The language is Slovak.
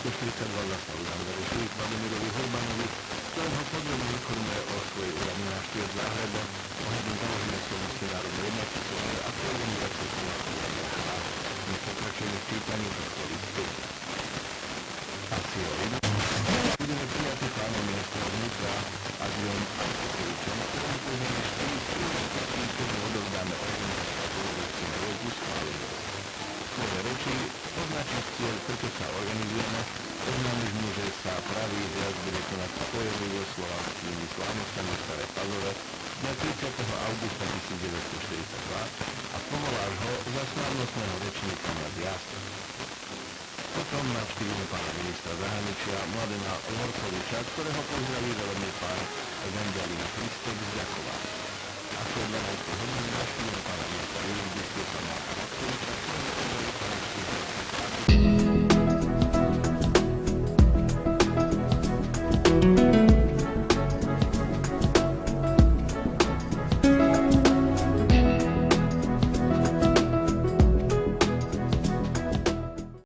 142 glasov završili Vladimirovi Hurbanovi, ktorého podrobne informuje o svojej úradnej návšteve v Záhrebe, ohľadom založenia Slovenskej národnej jednoty a organizácie Slovenskej národnej. My pokračujeme v čítaní tohto listu. Asi o inom budeme prijatí pánom ministrom vnútra Adriom Antokovičom, ktorému poznáme 4 príležitosti, ktoré odovzdáme organizáciu Slovenskej národnej schválení. Svoje reči označiť cieľ, prečo sa organizujeme, oznámiš mu, že sa pravý zjazd bude konať spojený so slovanskými slávnostami v Starej Pazove dňa 30. augusta 1942 a povoláš ho za slávnostného rečníka na zjazd. Potom navštívime pána ministra zahraničia Mladena Lorkoviča, ktorého pozdraví veľmi pán Evangelina Christek z Ďakova. Ako 12. hodiny navštívime pána ministra jurisdikcie pána Lorkoviča, ktorého pozdraví pán Štýr.